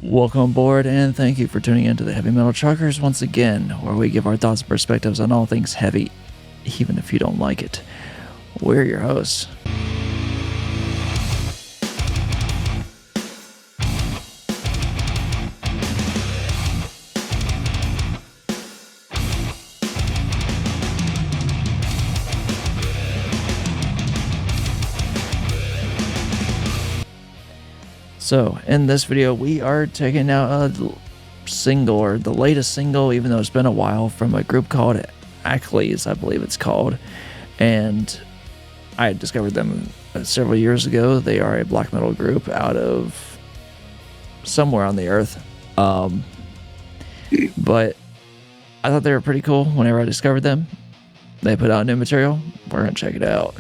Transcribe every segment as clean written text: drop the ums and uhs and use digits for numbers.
Welcome aboard, and thank you for tuning in to the Heavy Metal Truckers once again, where we give our thoughts and perspectives on all things heavy, even if you don't like it. We're your hosts. So, in this video, we are taking out a single, or the latest single, even though it's been a while, from a group called Akhlys, I believe it's called. And I discovered them several years ago. They are a black metal group out of somewhere on the earth. But I thought they were pretty cool whenever I discovered them. They put out new material. We're going to check it out.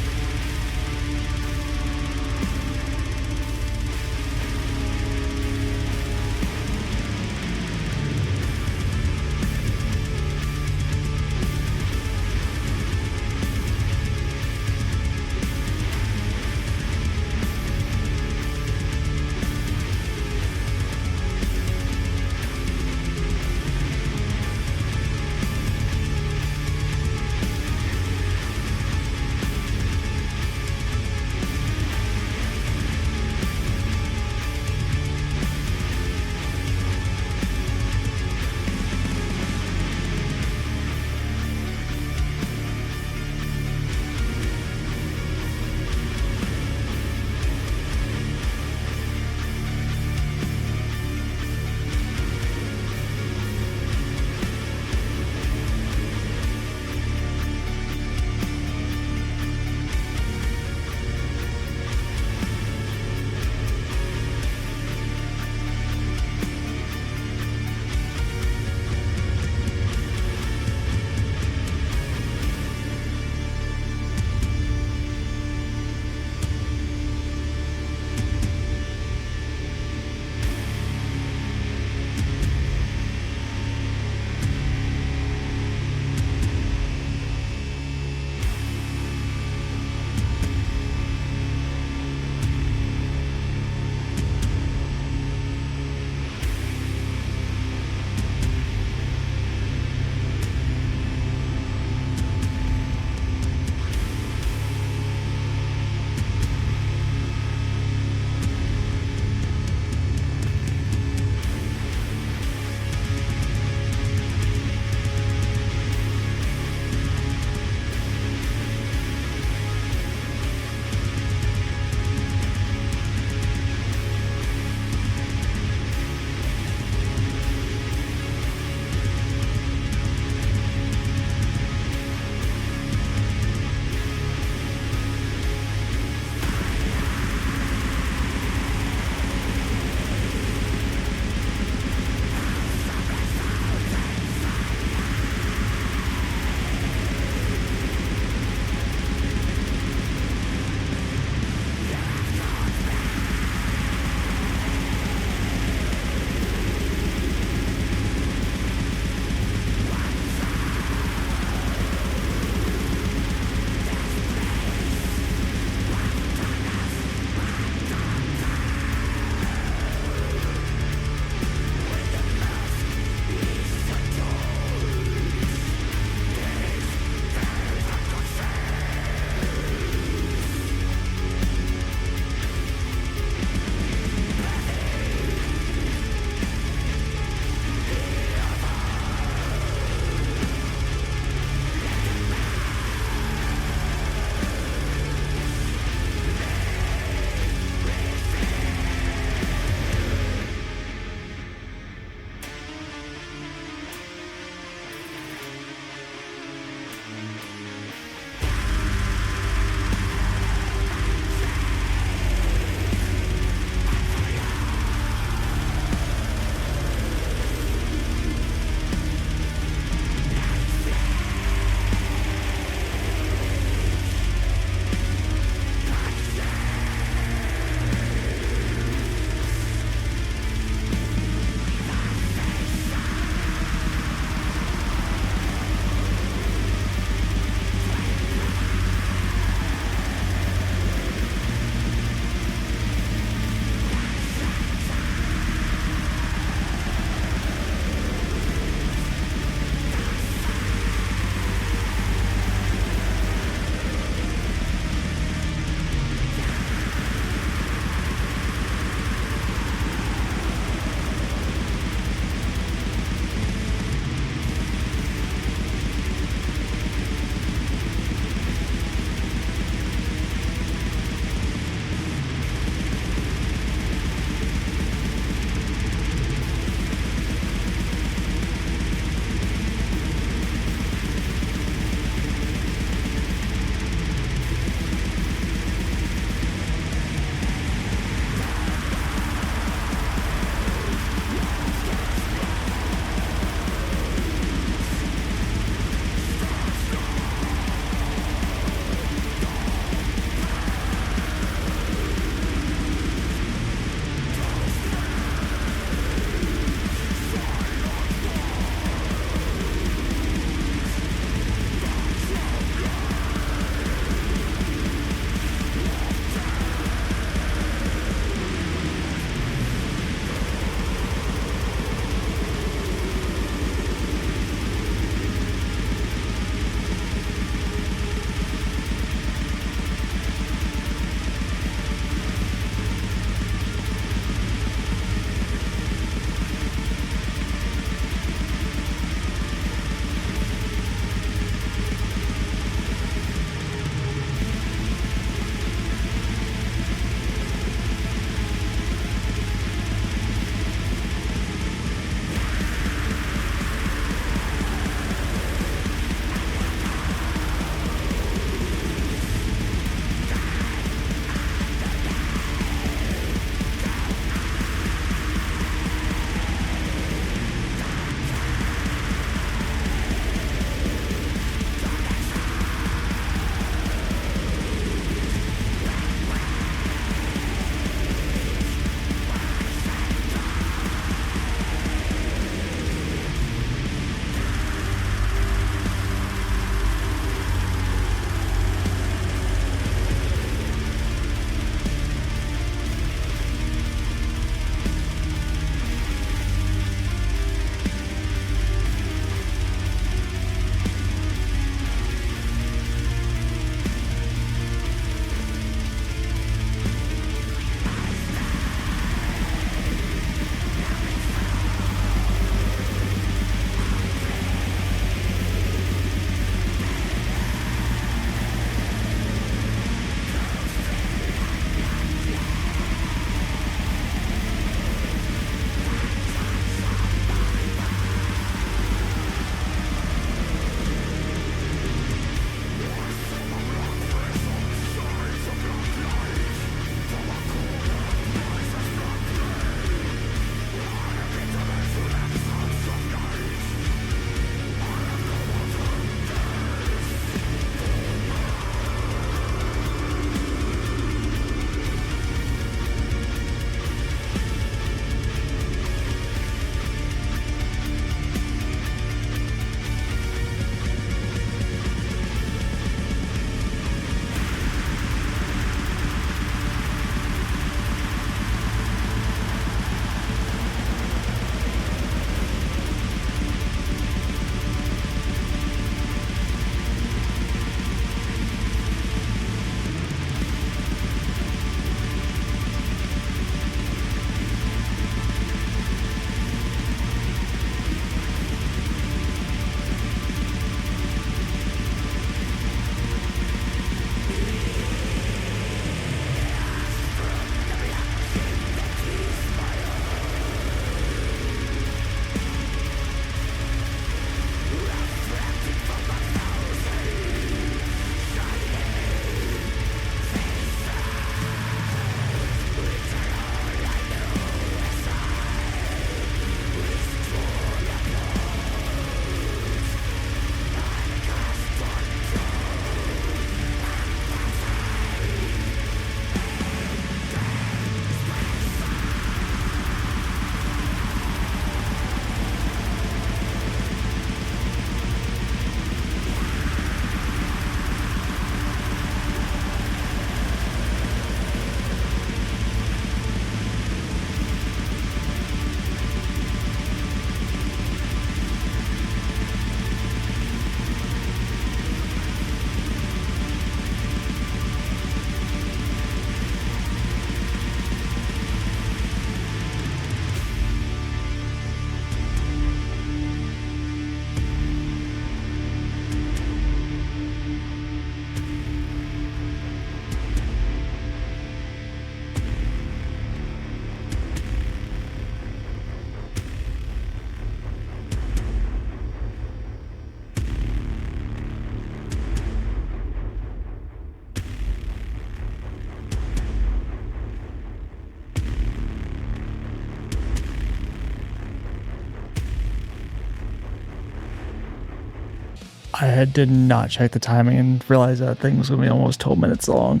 I did not check the timing and realize that thing was going to be almost 12 minutes long.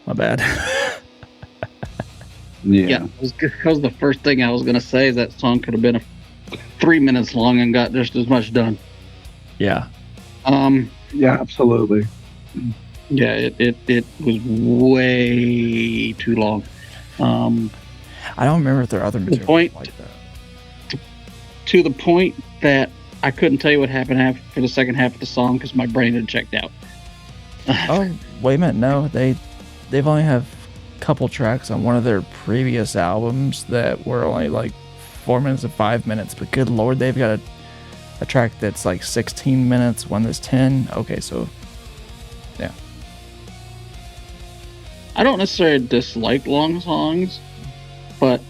My bad. Yeah, because the first thing I was going to say is that song could have been 3 minutes long and got just as much done. Yeah. Yeah, absolutely. Yeah, it was way too long. I don't remember if there are other material like that. To the point that I couldn't tell you what happened for the second half of the song because my brain had checked out. Oh, wait a minute. No, they've only have a couple tracks on one of their previous albums that were only like 4 minutes and 5 minutes. But good Lord, they've got a track that's like 16 minutes, one that's 10. Okay, so yeah. I don't necessarily dislike long songs, but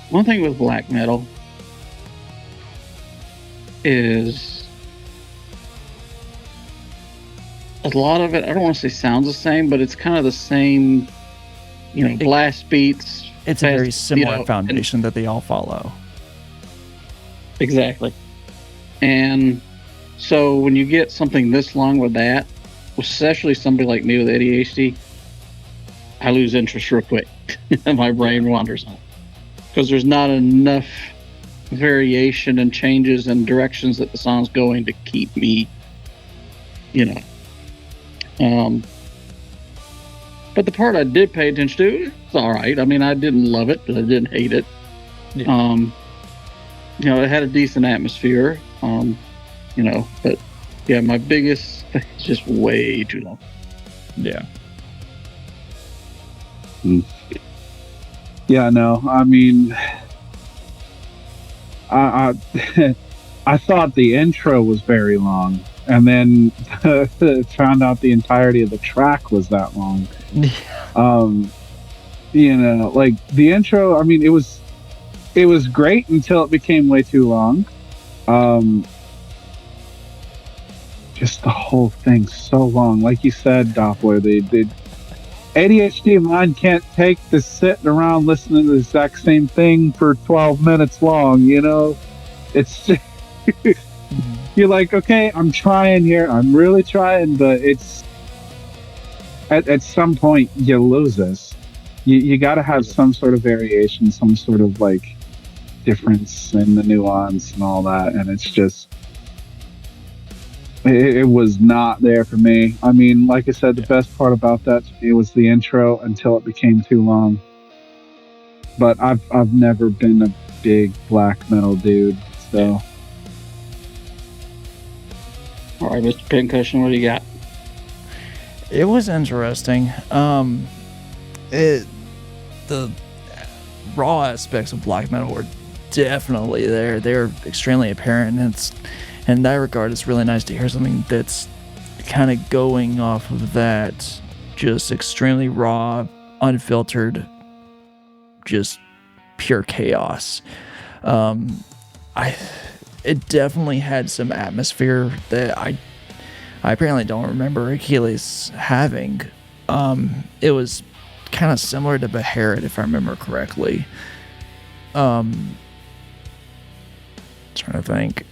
one thing with black metal is a lot of it, I don't want to say sounds the same, but it's kind of the same, blast beats. It's a very similar foundation that they all follow. Exactly. And so when you get something this long with that, especially somebody like me with ADHD, I lose interest real quick. And my brain wanders on. Because there's not enough variation and changes and directions that the song's going to keep me, But the part I did pay attention to, it's all right. I mean, I didn't love it, but I didn't hate it. Yeah. It had a decent atmosphere, but yeah, my biggest thing is just way too long. Yeah. Yeah, no, I mean, I thought the intro was very long, and then found out the entirety of the track was that long. Like the intro, I mean, it was great until it became way too long. Just the whole thing's so long. Like you said, Doppler, the ADHD mind can't take the sitting around listening to the exact same thing for 12 minutes long, It's just, you're like, okay, I'm trying here. I'm really trying, but it's at some point you lose this. You got to have some sort of variation, some sort of like difference in the nuance and all that, and it's just it was not there for me. I mean, like I said, the best part about that to me was the intro until it became too long. But I've never been a big black metal dude, so. All right, Mr. Pincushion, what do you got? It was interesting. The raw aspects of black metal were definitely there. They're extremely apparent, and in that regard, it's really nice to hear something that's kind of going off of that, just extremely raw, unfiltered, just pure chaos. It definitely had some atmosphere that I apparently don't remember Akhlys having. It was kind of similar to Beharit, if I remember correctly. Trying to think.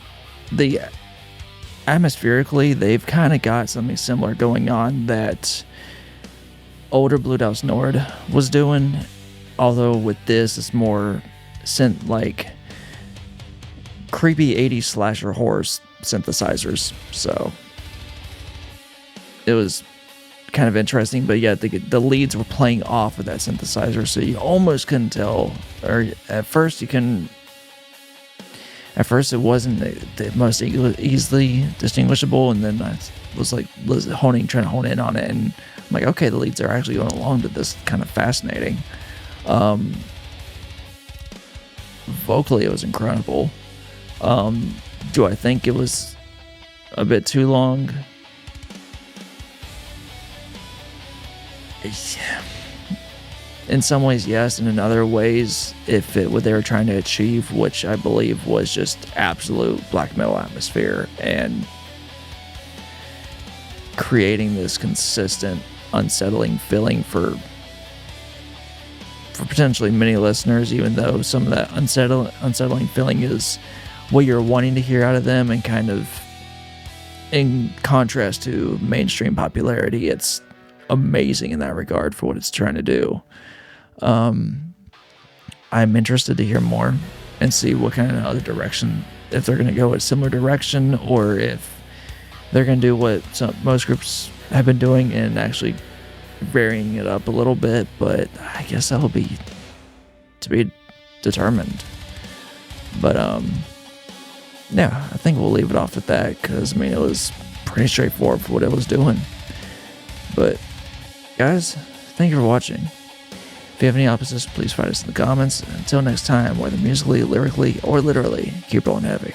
Atmospherically, they've kind of got something similar going on that older Blue Dose Nord was doing, although with this it's more like creepy 80s slasher horror synthesizers. So it was kind of interesting, but yeah, the leads were playing off of that synthesizer, so you almost couldn't tell, or at first it wasn't the most easily distinguishable, and then I was trying to hone in on it, and I'm like, okay, the leads are actually going along to this, kind of fascinating. Vocally, it was incredible. Do I think it was a bit too long? In some ways, yes. And in other ways, if what they were trying to achieve, which I believe was just absolute black metal atmosphere and creating this consistent, unsettling feeling for potentially many listeners, even though some of that unsettling feeling is what you're wanting to hear out of them, and kind of in contrast to mainstream popularity, it's amazing in that regard for what it's trying to do. I'm interested to hear more and see what kind of other direction, if they're going to go a similar direction, or if they're going to do what most groups have been doing and actually varying it up a little bit. But I guess that'll be to be determined. But yeah, I think we'll leave it off at that, because I mean, it was pretty straightforward for what it was doing. But guys, thank you for watching. If you have any opposition, please find us in the comments. Until next time, whether musically, lyrically, or literally, keep rolling heavy.